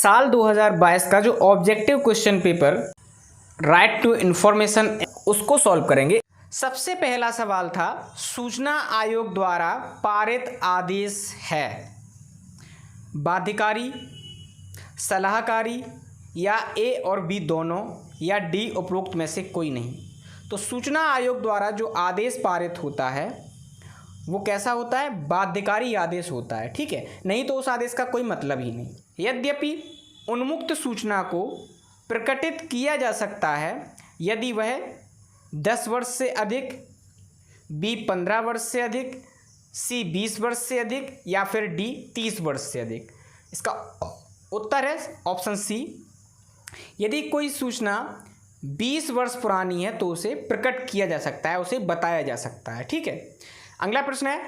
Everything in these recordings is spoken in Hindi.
साल 2022 का जो objective question paper right to information उसको सॉल्व करेंगे। सबसे पहला सवाल था, सूचना आयोग द्वारा पारित आदेश है बाध्यकारी, सलाहकारी या ए और बी दोनों या डी उपरोक्त में से कोई नहीं। तो सूचना आयोग द्वारा जो आदेश पारित होता है वो कैसा होता है? बाध्यकारी आदेश होता है, ठीक है। नहीं तो उस आदेश का कोई मतलब ही नहीं। यद्यपि उन्मुक्त सूचना को प्रकटित किया जा सकता है यदि वह 10 वर्ष से अधिक, बी 15 वर्ष से अधिक, सी 20 वर्ष से अधिक या फिर डी 30 वर्ष से अधिक। इसका उत्तर है ऑप्शन सी। यदि कोई सूचना 20 वर्ष पुरानी है तो उसे प्रकट किया जा सकता है, उसे बताया जा सकता है, ठीक है। अगला प्रश्न है,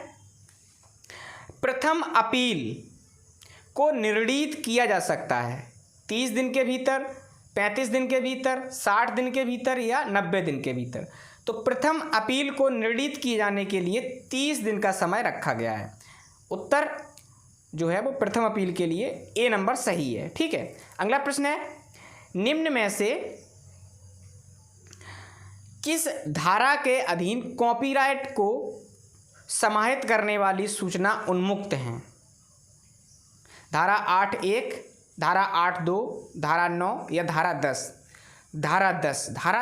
प्रथम अपील को निर्णीत किया जा सकता है 30 दिन के भीतर, 35 दिन के भीतर, 60 दिन के भीतर या 90 दिन के भीतर। तो प्रथम अपील को निर्णीत किए जाने के लिए 30 दिन का समय रखा गया है। उत्तर जो है वो प्रथम अपील के लिए ए नंबर सही है, ठीक है। अगला प्रश्न है, निम्न में से किस धारा के अधीन कॉपीराइट को समाहित करने वाली सूचना उन्मुक्त हैं? धारा 8(1), धारा 8(2), धारा 9 या धारा 10? धारा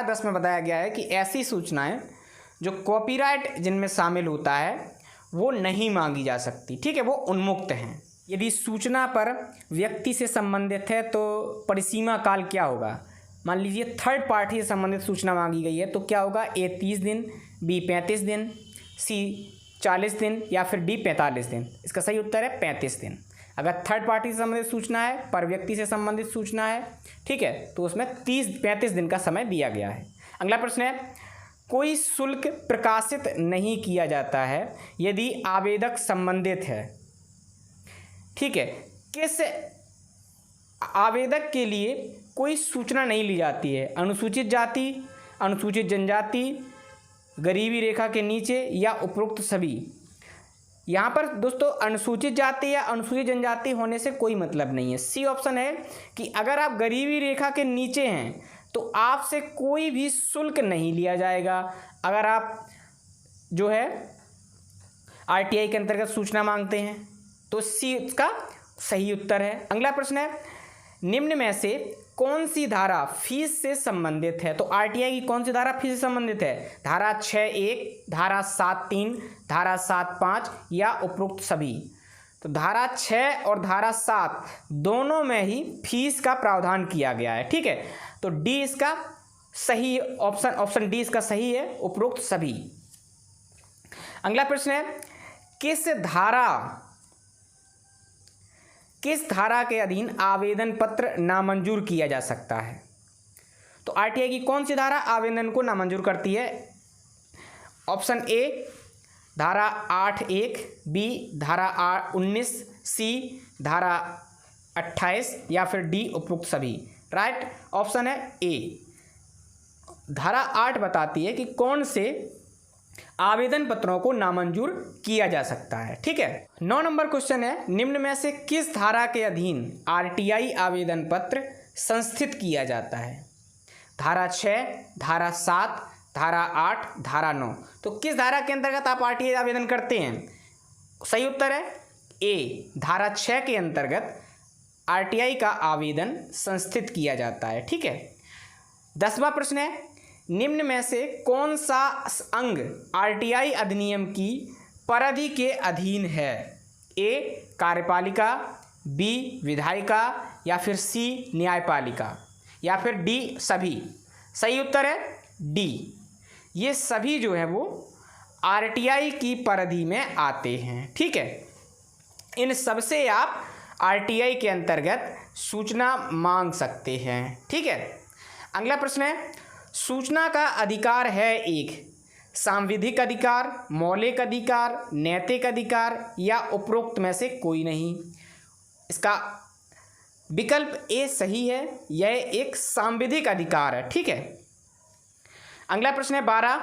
10 में बताया गया है कि ऐसी सूचनाएं जो कॉपीराइट जिनमें शामिल होता है वो नहीं मांगी जा सकती, ठीक है, वो उन्मुक्त हैं। यदि सूचना पर व्यक्ति से संबंधित है तो परिसीमा काल क्या होगा? मान लीजिए थर्ड पार्टी से संबंधित सूचना मांगी गई है तो क्या होगा? ए 30 दिन, बी 35 दिन, सी 40 दिन या फिर डी 45 दिन। इसका सही उत्तर है 35 दिन। अगर थर्ड पार्टी से संबंधित सूचना है, पर व्यक्ति से संबंधित सूचना है, ठीक है, तो उसमें 35 दिन का समय दिया गया है। अगला प्रश्न है, कोई शुल्क प्रकाशित नहीं किया जाता है यदि आवेदक संबंधित है, ठीक है। किस आवेदक के लिए कोई सूचना नहीं ली जाती है? अनुसूचित जाति, अनुसूचित जनजाति, गरीबी रेखा के नीचे या उपरोक्त सभी? यहाँ पर दोस्तों अनुसूचित जाति या अनुसूचित जनजाति होने से कोई मतलब नहीं है। सी ऑप्शन है कि अगर आप गरीबी रेखा के नीचे हैं तो आपसे कोई भी शुल्क नहीं लिया जाएगा अगर आप जो है आरटीआई के अंतर्गत सूचना मांगते हैं। तो सी इसका सही उत्तर है। अगला प्रश्न है, निम्न में से कौन सी धारा फीस से संबंधित है? तो आरटीआई की कौन सी धारा फीस से संबंधित है? धारा 6(1), धारा 7(3), धारा 7(5) या उपरोक्त सभी? तो धारा 6 और धारा 7 दोनों में ही फीस का प्रावधान किया गया है, ठीक है। तो डी इसका सही ऑप्शन डी इसका सही है, उपरोक्त सभी। अगला प्रश्न है, किस धारा के अधीन आवेदन पत्र नामंजूर किया जा सकता है? तो आरटीआई की कौन सी धारा आवेदन को नामंजूर करती है? ऑप्शन ए धारा 8(1), बी धारा 19, सी धारा 28 या फिर डी उपरोक्त सभी? राइट ऑप्शन है ए। धारा 8 बताती है कि कौन से आवेदन पत्रों को नामंजूर किया जा सकता है, ठीक है। 9 नंबर क्वेश्चन है, निम्न में से किस धारा के अधीन आरटीआई आवेदन पत्र संस्थित किया जाता है? धारा 6, धारा 7, धारा 8, धारा 9। तो किस धारा के अंतर्गत आप आरटीआई आवेदन करते हैं? सही उत्तर है ए, धारा 6 के अंतर्गत आरटीआई का आवेदन संस्थित किया जाता है, ठीक है। 10वां प्रश्न है, निम्न में से कौन सा अंग आरटीआई अधिनियम की परिधि के अधीन है? ए कार्यपालिका, बी विधायिका या फिर सी न्यायपालिका या फिर डी सभी? सही उत्तर है डी, ये सभी जो है वो आरटीआई की परिधि में आते हैं, ठीक है। इन सबसे आप आरटीआई के अंतर्गत सूचना मांग सकते हैं, ठीक है। अगला प्रश्न है, सूचना का अधिकार है एक सांविधिक अधिकार, मौलिक अधिकार, नैतिक अधिकार या उपरोक्त में से कोई नहीं? इसका विकल्प ए सही है, यह एक सांविधिक अधिकार है, ठीक है। अगला प्रश्न है 12,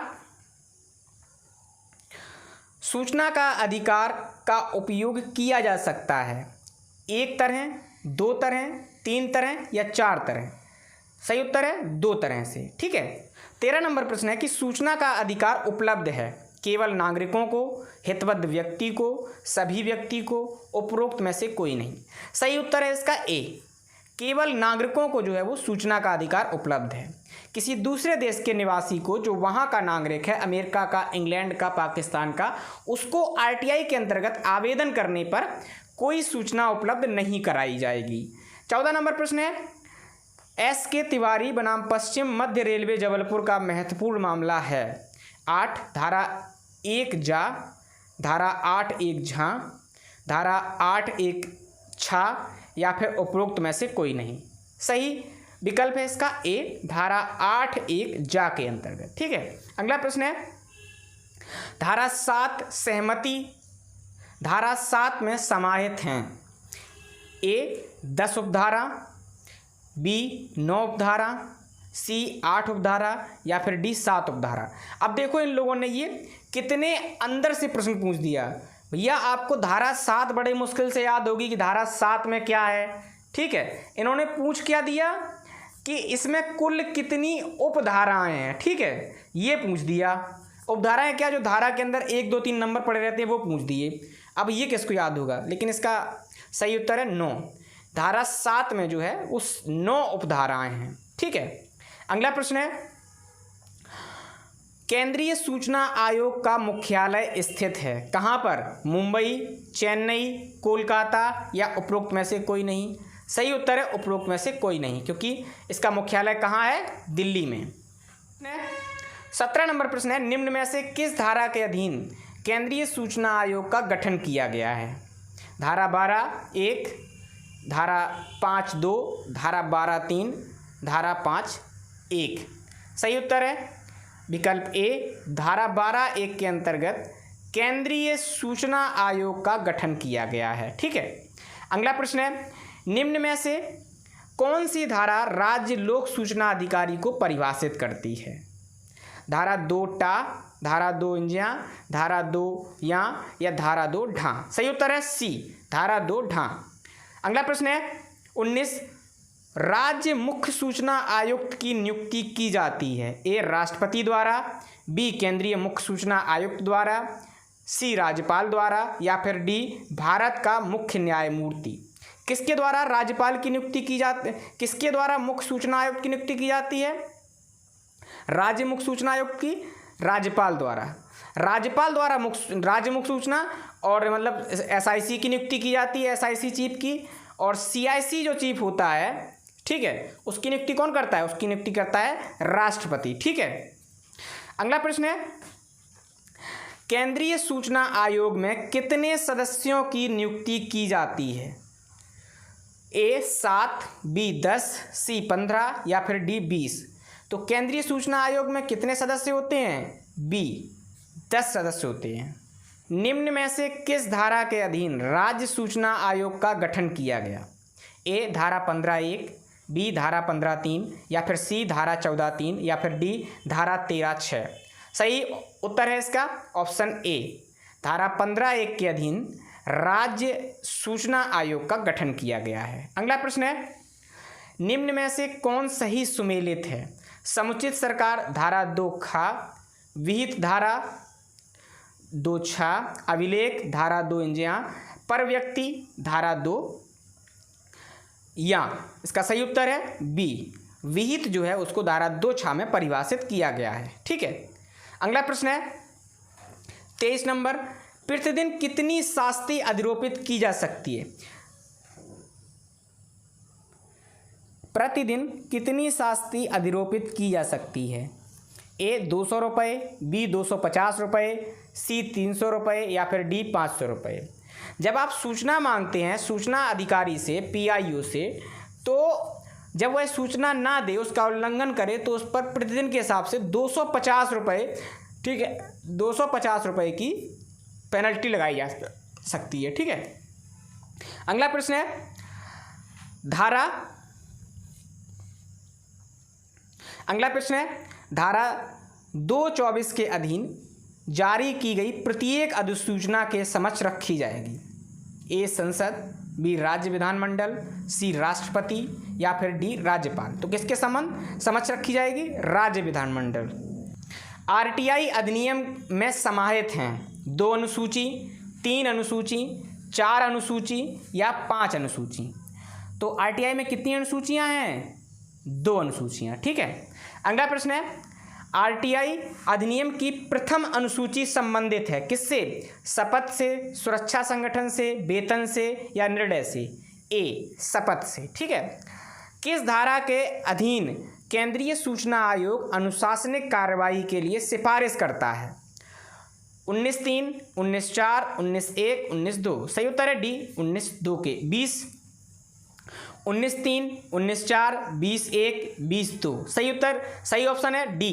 सूचना का अधिकार का उपयोग किया जा सकता है एक तरह, दो तरह, 3 तरह या 4 तरह? सही उत्तर है 2 तरह से। ठीक है। 13 नंबर प्रश्न है कि सूचना का अधिकार उपलब्ध है केवल नागरिकों को, हितबद्ध व्यक्ति को, सभी व्यक्ति को, उपरोक्त में से कोई नहीं। सही उत्तर है इसका ए, केवल नागरिकों को जो है वो सूचना का अधिकार उपलब्ध है। किसी दूसरे देश के निवासी को जो वहाँ का नागरिक है, अमेरिका का, इंग्लैंड का, पाकिस्तान का, उसको आरटीआई के अंतर्गत आवेदन करने पर कोई सूचना उपलब्ध नहीं कराई जाएगी। 14 नंबर प्रश्न है एस के तिवारी बनाम पश्चिम मध्य रेलवे जबलपुर का महत्वपूर्ण मामला है। 8 धारा 1 जा, धारा 8 1 झा, धारा 8 1 छा या फिर उपरोक्त में से कोई नहीं। सही विकल्प है इसका ए, धारा 8 1 जा के अंतर्गत। ठीक है। अगला प्रश्न है धारा 7 सहमति धारा 7 में समाहित हैं। ए 10 उपधारा, बी 9 उपधारा, सी 8 उपधारा या फिर डी 7 उपधारा। अब देखो इन लोगों ने ये कितने अंदर से प्रश्न पूछ दिया। भैया आपको धारा 7 बड़े मुश्किल से याद होगी कि धारा 7 में क्या है। ठीक है। इन्होंने पूछ क्या दिया कि इसमें कुल कितनी उपधाराएं हैं। ठीक है, ये पूछ दिया। उपधाराएं क्या, जो धारा के अंदर 1 2 3 नंबर पड़े रहते हैं वो पूछ दिए। अब ये किसको याद होगा, लेकिन इसका सही उत्तर है 9। धारा 7 में जो है उस 9 उपधाराएं हैं। ठीक है। अगला प्रश्न है केंद्रीय सूचना आयोग का मुख्यालय स्थित है कहाँ पर? मुंबई, चेन्नई, कोलकाता या उपरोक्त में से कोई नहीं। सही उत्तर है उपरोक्त में से कोई नहीं, क्योंकि इसका मुख्यालय कहाँ है? दिल्ली में। 17 नंबर प्रश्न है निम्न में से किस धारा के अधीन केंद्रीय सूचना आयोग का गठन किया गया है? धारा 12 1, धारा 5 2, धारा 12 3, धारा 5 1। सही उत्तर है विकल्प ए, धारा 12 1 के अंतर्गत केंद्रीय सूचना आयोग का गठन किया गया है। ठीक है। अगला प्रश्न है निम्न में से कौन सी धारा राज्य लोक सूचना अधिकारी को परिभाषित करती है? धारा 2 टा, धारा 2 इंजा, धारा 2 या धारा 2 ढा। सही उत्तर है सी, धारा 2 ढा। अगला प्रश्न है 19 राज्य मुख्य सूचना आयुक्त की नियुक्ति की जाती है। ए राष्ट्रपति द्वारा, बी केंद्रीय मुख्य सूचना आयुक्त द्वारा, सी राज्यपाल द्वारा या फिर डी भारत का मुख्य न्यायमूर्ति। किसके द्वारा राज्यपाल की नियुक्ति की जाती, किसके द्वारा मुख्य सूचना आयुक्त की नियुक्ति की जाती है? राज्य मुख्य सूचना आयुक्त की राज्यपाल द्वारा। राज्यपाल द्वारा राज्य मुख्य सूचना और मतलब एसआईसी की नियुक्ति की जाती है, एसआईसी चीफ की। और सीआईसी जो चीफ होता है, ठीक है, उसकी नियुक्ति कौन करता है? उसकी नियुक्ति करता है राष्ट्रपति। ठीक है। अगला प्रश्न है केंद्रीय सूचना आयोग में कितने सदस्यों की नियुक्ति की जाती है? ए 7, बी 10, सी 15 या फिर डी 20। तो केंद्रीय सूचना आयोग में कितने सदस्य होते हैं? बी 10 सदस्य होते हैं। निम्न में से किस धारा के अधीन राज्य सूचना आयोग का गठन किया गया? ए धारा 15(1), बी धारा 15(3) या फिर सी धारा 14(3) या फिर डी धारा 13(6). सही उत्तर है इसका ऑप्शन ए, धारा 15(1) के अधीन राज्य सूचना आयोग का गठन किया गया है। अगला प्रश्न है निम्न में से कौन सही सुमेलित है? समुचित सरकार धारा 2 खा, विहित धारा 2 छा, अभिलेख धारा 2 इंजा, पर व्यक्ति धारा 2 या। इसका सही उत्तर है बी, विहित जो है उसको धारा 2 छा में परिभाषित किया गया है। ठीक है। अगला प्रश्न है 23 नंबर प्रतिदिन कितनी शास्ति अधिरोपित की जा सकती है? प्रतिदिन कितनी शास्ति अधिरोपित की जा सकती है? ए 200 रुपये, बी 250 रुपये, सी 300 रुपये या फिर डी 500 रुपये। जब आप सूचना मांगते हैं सूचना अधिकारी से, पीआईओ से, तो जब वह सूचना ना दे, उसका उल्लंघन करे, तो उस पर प्रतिदिन के हिसाब से 250 रुपये, ठीक है, 250 रुपये की पेनल्टी लगाई जा सकती है। ठीक है। अगला प्रश्न है धारा 224 के अधीन जारी की गई प्रत्येक अधिसूचना के समक्ष रखी जाएगी। ए संसद, बी राज्य विधानमंडल, सी राष्ट्रपति या फिर डी राज्यपाल। तो किसके संबंध समझ रखी जाएगी? राज्य विधानमंडल। आरटीआई अधिनियम में समाहित हैं 2 अनुसूची, 3 अनुसूची, 4 अनुसूची या 5 अनुसूची। तो आरटीआई में कितनी अनुसूचियां हैं? 2 अनुसूचियां। ठीक है। अगला प्रश्न है, आरटीआई अधिनियम की प्रथम अनुसूची संबंधित है किससे? शपथ से, सुरक्षा संगठन से, वेतन से या निर्णय से? ए शपथ से। ठीक है। किस धारा के अधीन केंद्रीय सूचना आयोग अनुशासनिक कार्रवाई के लिए सिफारिश करता है? 19(3), 19(4), 19(1), 19(2)। सही उत्तर है डी 19(2) के 20, 19(3), 19(4), 20(1), 20(2). सही उत्तर, सही ऑप्शन है डी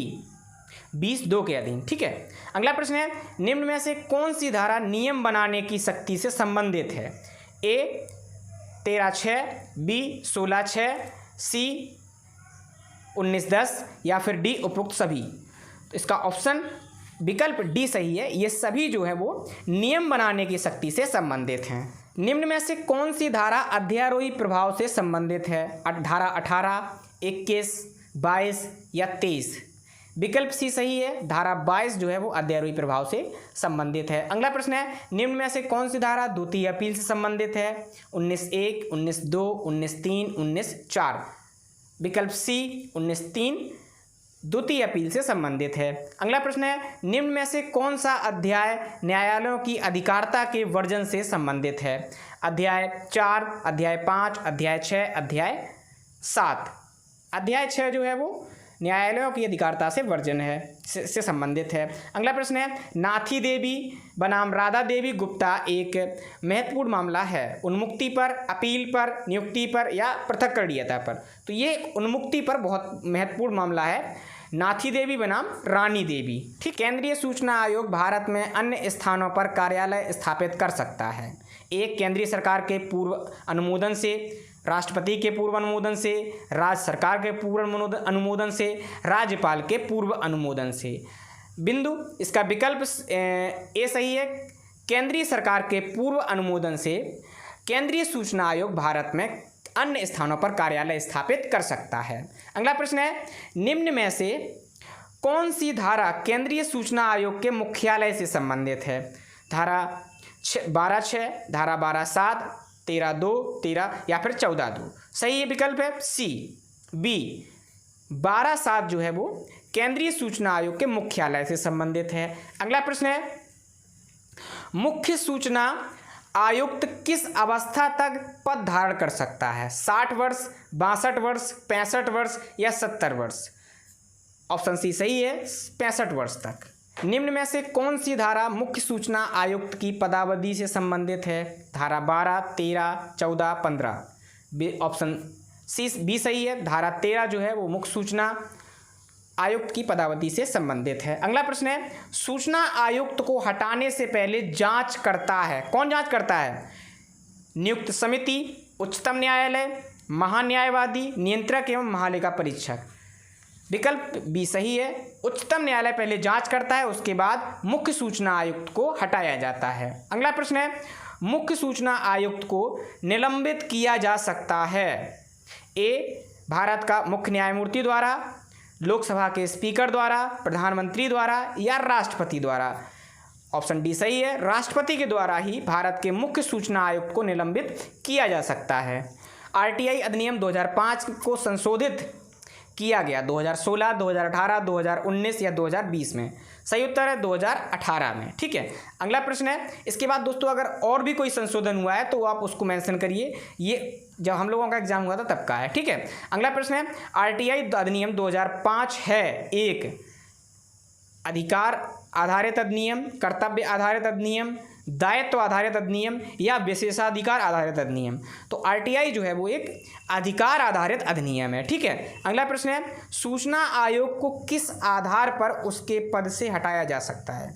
20(2) के अधीन। ठीक है। अगला प्रश्न है, निम्न में से कौन सी धारा नियम बनाने की शक्ति से संबंधित है? ए 13(6), बी 16(6), सी 19(10) या फिर डी उपरोक्त सभी। तो इसका ऑप्शन विकल्प डी सही है। ये सभी जो है वो नियम बनाने की शक्ति से संबंधित हैं। निम्न में से कौन सी धारा अध्यारोही प्रभाव से संबंधित है? धारा 18, 21, 22 या 23? विकल्प सी सही है। धारा 22 जो है वो अध्यारोही प्रभाव से संबंधित है। अगला प्रश्न है, निम्न में से कौन सी धारा द्वितीय अपील से संबंधित है? 19(1), 19(2), 19(3), 19(4)। विकल्प सी 19(3) द्वितीय अपील से संबंधित है। अगला प्रश्न है, निम्न में से कौन सा अध्याय न्यायालयों की अधिकारिता के वर्जन से संबंधित है? अध्याय 4, अध्याय 5, अध्याय 6, अध्याय 7। अध्याय 6 जो है वो न्यायालयों की अधिकारिता से वर्जन है से संबंधित है। अगला प्रश्न है, नाथी देवी बनाम राधा देवी गुप्ता एक महत्वपूर्ण मामला है उन्मुक्ति पर, अपील पर, नियुक्ति पर या पृथक्करणीयता पर? तो ये उन्मुक्ति पर बहुत महत्वपूर्ण मामला है, नाथी देवी बनाम रानी देवी। ठीक। केंद्रीय सूचना आयोग भारत में अन्य स्थानों पर कार्यालय स्थापित कर सकता है? एक केंद्रीय सरकार के पूर्व अनुमोदन से, राष्ट्रपति के पूर्व अनुमोदन से, राज्य सरकार के पूर्व अनुमोदन से, राज्यपाल के पूर्व अनुमोदन से। बिंदु इसका विकल्प ए सही है। केंद्रीय सरकार के पूर्व अनुमोदन से केंद्रीय सूचना आयोग भारत में अन्य स्थानों पर कार्यालय स्थापित कर सकता है। अगला प्रश्न है, निम्न में से कौन सी धारा केंद्रीय सूचना आयोग के मुख्यालय से संबंधित है? धारा 12(6), धारा 12(7), 13(2), 13 या फिर 14(2)। सही विकल्प है सी बी 12(7) जो है वो केंद्रीय सूचना आयोग के मुख्यालय से संबंधित है। अगला प्रश्न है, मुख्य सूचना आयुक्त किस अवस्था तक पद धारण कर सकता है? 60 वर्ष, 62 वर्ष, 65 वर्ष या 70 वर्ष? ऑप्शन सी सही है 65 वर्ष तक। निम्न में से कौन सी धारा मुख्य सूचना आयुक्त की पदावधि से संबंधित है? धारा 12, 13, 14, 15। ऑप्शन सी बी सही है। धारा 13 जो है वो मुख्य सूचना आयुक्त की पदावधि से संबंधित है। अगला प्रश्न है, सूचना आयुक्त को हटाने से पहले जांच करता है? कौन जांच करता है? नियुक्त समिति, उच्चतम न्यायालय, महान्यायवादी, नियंत्रक एवं महालेखा परीक्षक। विकल्प बी सही है। उच्चतम न्यायालय पहले जांच करता है, उसके बाद मुख्य सूचना आयुक्त को हटाया जाता है। अगला प्रश्न है, मुख्य सूचना आयुक्त को निलंबित किया जा सकता है? ए भारत का मुख्य न्यायमूर्ति द्वारा, लोकसभा के स्पीकर द्वारा, प्रधानमंत्री द्वारा या राष्ट्रपति द्वारा? ऑप्शन डी सही है। राष्ट्रपति के द्वारा ही भारत के मुख्य सूचना आयुक्त को निलंबित किया जा सकता है। आरटीआई अधिनियम 2005 को संशोधित किया गया 2016, 2018, 2019 या 2020 में? सही उत्तर है 2018 में। ठीक है। अगला प्रश्न है, इसके बाद दोस्तों अगर और भी कोई संशोधन हुआ है तो आप उसको मेंशन करिए, ये जब हम लोगों का एग्जाम हुआ था तब का है। ठीक है। अगला प्रश्न है, आरटीआई अधिनियम 2005 है एक अधिकार आधारित अधिनियम, कर्तव्य आधारित अधिनियम, दायित्व आधारित अधिनियम या विशेषाधिकार आधारित अधिनियम? तो आरटीआई जो है वो एक अधिकार आधारित अधिनियम है। ठीक है। अगला प्रश्न है, सूचना आयोग को किस आधार पर उसके पद से हटाया जा सकता है?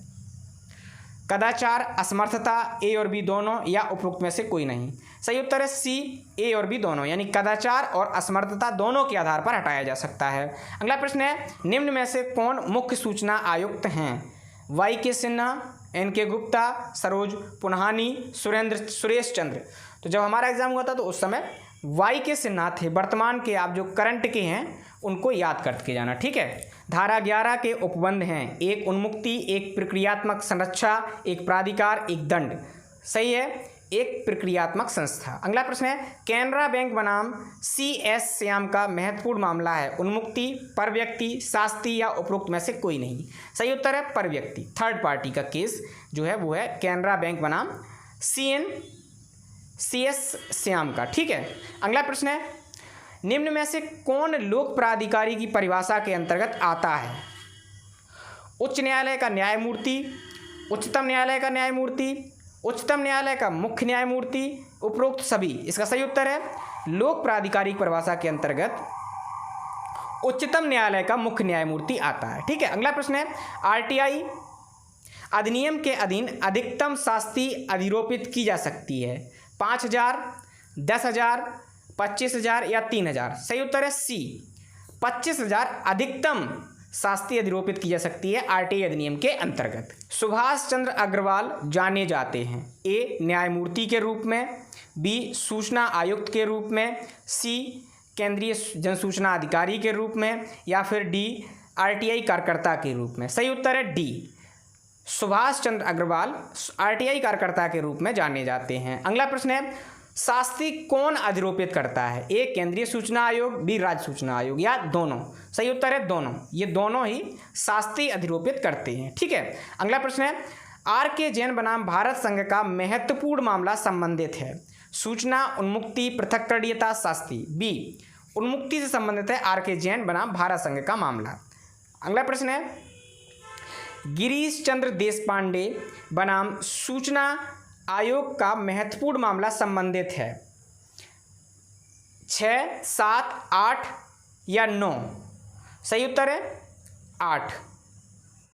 कदाचार, असमर्थता, ए और बी दोनों या उपरोक्त में से कोई नहीं? सही उत्तर है सी ए और बी दोनों, यानी कदाचार और असमर्थता दोनों के आधार पर हटाया जा सकता है। अगला प्रश्न है, निम्न में से कौन मुख्य सूचना आयुक्त हैं? वाई के सिन्हा, NK गुप्ता, सरोज पुन्हानी, सुरेश चंद्र। तो जब हमारा एग्जाम हुआ था तो उस समय वाई के सिन्हा थे। वर्तमान के आप जो करंट के हैं उनको याद करके जाना, ठीक है। धारा 11 के उपबंध हैं, एक उन्मुक्ति, एक प्रक्रियात्मक संरक्षा, एक प्राधिकार, एक दंड। सही है, एक प्रक्रियात्मक संस्था। अगला प्रश्न है, कैनरा बैंक बनाम CS श्याम का महत्वपूर्ण मामला है, उन्मुक्ति, पर व्यक्ति, शास्त्री या उपरोक्त में से कोई नहीं। सही उत्तर है पर व्यक्ति, थर्ड पार्टी का केस जो है वो है कैनरा बैंक बनाम CS श्याम का, ठीक है। अगला प्रश्न है, निम्न में से कौन लोक प्राधिकारी की परिभाषा के अंतर्गत आता है? उच्च न्यायालय का न्यायमूर्ति, उच्चतम न्यायालय का न्यायमूर्ति, उच्चतम न्यायालय का मुख्य न्यायमूर्ति, उपरोक्त सभी। इसका सही उत्तर है लोक प्राधिकारी की परिभाषा के अंतर्गत उच्चतम न्यायालय का मुख्य न्यायमूर्ति आता है, ठीक है। अगला प्रश्न है, RTI अधिनियम के अधीन अधिकतम शास्ति अधिरोपित की जा सकती है, 5,000, 10,000, 25,000 या 3,000। सही उत्तर है C, 25,000 अधिकतम शास्ति अधिरोपित की जा सकती है RTI अधिनियम के अंतर्गत। सुभाष चंद्र अग्रवाल जाने जाते हैं, A न्यायमूर्ति के रूप में, B सूचना आयुक्त के रूप में, C केंद्रीय जनसूचना अधिकारी के रूप में, या फिर D RTI कार्यकर्ता के रूप में। सही उत्तर है D, सुभाष चंद्र अग्रवाल RTI कार्यकर्ता के रूप में जाने जाते हैं। अगला प्रश्न है, शास्ति कौन अधिरोपित करता है? A केंद्रीय सूचना आयोग, B राज्य सूचना आयोग, या दोनों? सही उत्तर है दोनों, ये दोनों ही शास्ति अधिरोपित करते हैं, ठीक है। अगला प्रश्न है, RK जैन बनाम भारत संघ का महत्वपूर्ण मामला संबंधित है, सूचना, उन्मुक्ति, पृथक्करणीयता, शास्ति। B उन्मुक्ति से संबंधित है RK जैन बनाम भारत संघ का मामला। अगला प्रश्न है, गिरीश चंद्र देशपांडे बनाम सूचना आयोग का महत्वपूर्ण मामला संबंधित है, 6, 7, 8 या 9? सही उत्तर है 8।